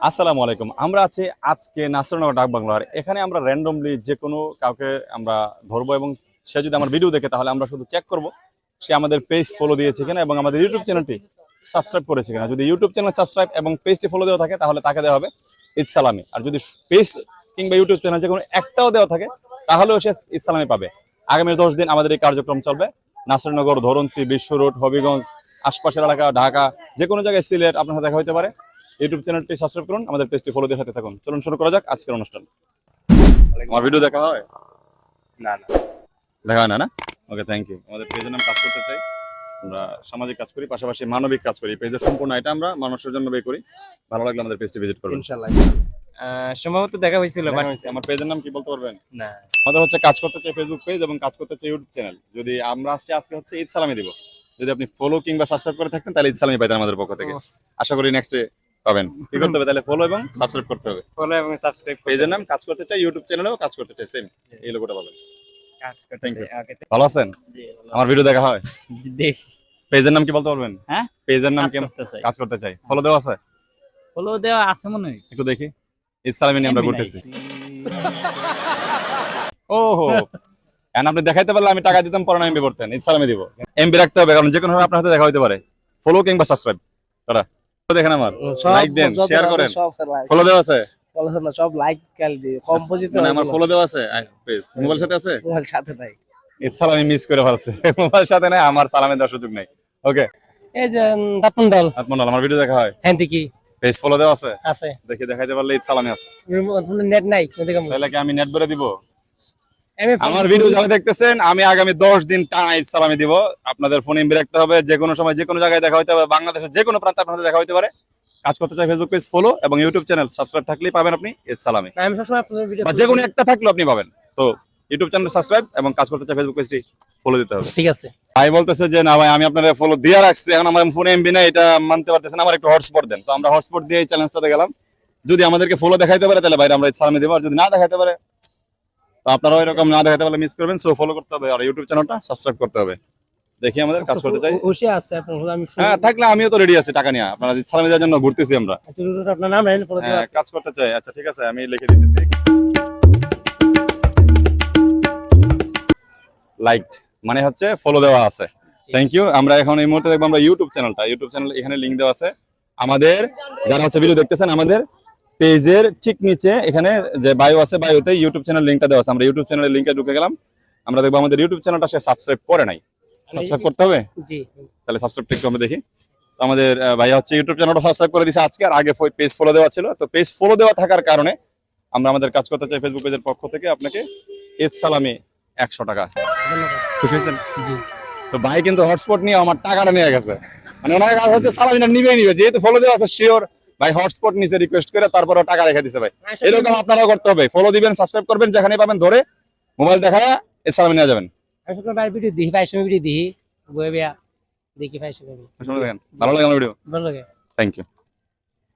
আসসালামু আলাইকুম। আমরা আছি আজকে নাসিরনগর ডাক বাংলার। এখানে আমরা র্যান্ডমলি যে কোনো কাউকে আমরা ধরবো এবং সে যদি আমার ভিডিও দেখে তাহলে আমরা শুধু চেক করব সে আমাদের পেজ ফলো দিয়েছে কিনা এবং আমাদের ইউটিউব চ্যানেলটি সাবস্ক্রাইব করেছে কিনা। যদি ইউটিউব চ্যানেল সাবস্ক্রাইব এবং পেজটি ফলো দেওয়া থাকে তাহলে তাকে দেওয়া হবে ঈদ সালামি। আর যদি পেজ কিংবা ইউটিউব চ্যানেল যে কোনো একটাও দেওয়া থাকে তাহলেও সে ঈদ সালামি পাবে। আগামী 10 দিন আমাদের এই কার্যক্রম চলবে। নাসিরনগর, ধরন্তী, বিশ্ব রোড, হবিগঞ্জ, আশপাশের এলাকা, ঢাকা, যে কোনো জায়গায়, সিলেট আপনার সাথে দেখা হতে পারে। ইউটিউব চ্যানেলটি সাবস্ক্রাইব করুন, আমাদের পেজটি ফলো দিয়ে সাথে থাকুন। চলুন শুরু করা যাক আজকের অনুষ্ঠান। আমার ভিডিও দেখা হয় না না দেখা হয় না? ওকে, থ্যাংক ইউ। আমাদের পেজের নাম কাজ করতে চাই, আমরা সামাজিক কাজ করি, পাশাপাশি মানবিক কাজ করি। পেজের সম্পূর্ণ এটা আমরা মানুষের জন্য ব্যয় করি। ভালো লাগলে আমাদের পেজটি ভিজিট করবেন। ইনশাআল্লাহ। সম্ভবত দেখা হয়েছিল দেখা বাট হয়েছে। আমার পেজের নাম কি বলতে পারবেন? না। আমাদের হচ্ছে কাজ করতে চাই ফেসবুক পেজ এবং কাজ করতে চাই ইউটিউব চ্যানেল। যদি আমরা আসছি আজকে হচ্ছে ঈদ সালামি দিব, যদি আপনি ফলো কিংবা সাবস্ক্রাইব করে থাকতেন তাহলে ঈদ সালামি পাইতেন আমাদের পক্ষ থেকে। আশা করি নেক্সটে পাবেন। কি করতে হবে তাহলে? ফলো এবং সাবস্ক্রাইব করতে হবে। ফলো এবং সাবস্ক্রাইব পেজের নাম কাজ করতে চাই, ইউটিউব চ্যানেলেও কাজ করতে চাই, সেম এই লোগোটা পাবেন। কাজ করতে Thank you. চাই। ওকে, ভালো আছেন? আমার ভিডিও দেখা হয়? দেখি। পেজের নাম কি বলতে পারবেন? হ্যাঁ? পেজের নাম কাজ কি? করতে চাই। কাজ করতে চাই। ফলো দেওয়া আছে? ফলো দেওয়া আছে মনে হয়। একটু দেখি। ঈদ সালামি নিয়ে আমরা এমনি ঘুরতেছি। ওহো, এখন আপনি দেখাইতে পারলে আমি টাকা দিতাম, পরে এমবি করতেন। ঈদ সালামি দিব, এমবি রাখতে হবে, কারণ যে কোনো ভাবে আপনার হাতে দেখা হইতে পারে। ফলো কিংবা সাবস্ক্রাইব তারা দেখেন, আমার লাইক দেন, শেয়ার করেন। ফলো দেওয়া আছে? সব লাইক কাল দিয়ে কম্পোজিট মানে আমার ফলো দেওয়া আছে পেজ? মোবাইল সাথে আছে? মোবাইল সাথে নাই। ঈদ সালামি মিস করে ফেলছে। মোবাইল সাথে নাই, আমার সালামি দেওয়ার সুযোগ নাই। ওকে, এই যে দাপন দল আপনার আমার ভিডিও দেখা হয়? হ্যাঁ দেখি পেজ ফলো দেওয়া আছে? আছে। দেখি দেখাইতে পারলে ঈদ সালামি আছে। নেট নাই দেখো। তাহলে কি আমি নেট ভরে দিব? আমি আমার ভিডিও যারা দেখতেছেন, আমি আগামী 10 দিন টানা ঈদ সালামি দিব। আপনাদের ফোন এমবি রাখতে হবে, যে কোনো সময় যে কোনো জায়গায় দেখা হইতে হবে, বাংলাদেশের যে কোনো প্রান্তে আপনাদের দেখা হইতে পারে। কাজ করতে চাই ফেসবুক পেজ ফলো এবং ইউটিউব চ্যানেল সাবস্ক্রাইব থাকলেই পাবেন আপনি ঈদ সালামি। আমি সবসময় আপনাদের ভিডিও বা যে কোনো একটা থাকলেও আপনি পাবেন। তো ইউটিউব চ্যানেল সাবস্ক্রাইব এবং কাজ করতে চাই ফেসবুক পেজটি ফলো দিতে হবে। ঠিক আছে। ভাই বলতেছে যে না ভাই, আমি আপনার ফলো দিয়ে রাখছি, এখন আমার ফোনে এমবি না, এটা মানতে পারতেছেন, আমার একটু হটস্পট দেন। তো আমরা হটস্পট দিয়ে এই চ্যালেঞ্জটাতে গেলাম। যদি আমাদেরকে ফলো দেখাইতে পারে তাহলে ভাই আমরা ঈদ সালামি দেবো, আর যদি না দেখাইতে পারে তো আপনারাও এরকম না দেখাতে পারলে মিস করবেন। সো ফলো করতে হবে আর ইউটিউব চ্যানেলটা সাবস্ক্রাইব করতে হবে। দেখি আমাদের কাজ করতে চাই। বসে আছে আপনার আমি হ্যাঁ, থাকলে আমিও তো রেডি আছি টাকা নিয়ে। আপনারা ঈদ সালামি দেওয়ার জন্য ঘুরতেছি আমরা। আপনার নাম রাখেন ফলো হ্যাঁ, কাজ করতে চাই। আচ্ছা ঠিক আছে, আমি লিখে দিতেছি। লাইকড মানে হচ্ছে ফলো দেওয়া আছে। Thank you. আমরা এখন এই মুহূর্তে দেখবো আমরা ইউটিউব চ্যানেলটা। ইউটিউব চ্যানেল এখানে লিংক দেওয়া আছে। আমাদের যারা হচ্ছে ভিডিও দেখতেছেন, আমাদের পেজের ঠিক নিচে এখানে যে বায়ো আছে, বায়োতে ইউটিউব চ্যানেল লিংকটা দেওয়া আছে। আমরা ইউটিউব চ্যানেলের লিংকে ঢুকে গেলাম। আমরা দেখবো আমাদের ইউটিউব চ্যানেলটা সে সাবস্ক্রাইব করে নাই। সাবস্ক্রাইব করতে হবে? জি। তাহলে সাবস্ক্রাইবটা একটু আমরা দেখি। তো আমাদের ভাইয়া হচ্ছে ইউটিউব চ্যানেলটা সাবস্ক্রাইব করে দিয়েছে আজকে, আর আগে পেজ ফলো দেওয়া ছিল। তো পেজ ফলো দেওয়া থাকার কারণে আমরা আমাদের কাজ করতে চাই ফেসবুক পেজের পক্ষ থেকে আপনাকে ঈদ সালামি 100 টাকা। খুশি হয়েছেন? জি। তো ভাই কিন্তু হটস্পট নিয়ে আমার টাকাটা নিয়ে গেছে। মানে ওনার কাছে হচ্ছে সালামিটা নিবেই নিবে, যেহেতু ফলো দেওয়া আছে শিওর। ভাই হটস্পট নিচে রিকোয়েস্ট করে তারপরে টাকা রেখে দিছে। ভাই এরকম আপনারাও করতে হবে। ফলো দিবেন, সাবস্ক্রাইব করবেন, যেখানে পাবেন ধরে মোবাইল দেখায় ঈদ সালামি নিয়ে যাবেন। আমি সব ভিডিও দেখি, ভাই সময় ভিডিও দেখি বইয়া দেখি ভাই সময় শুনে দেখেন, ভালো লাগে আমার ভিডিও। ভালো লাগে। Thank you.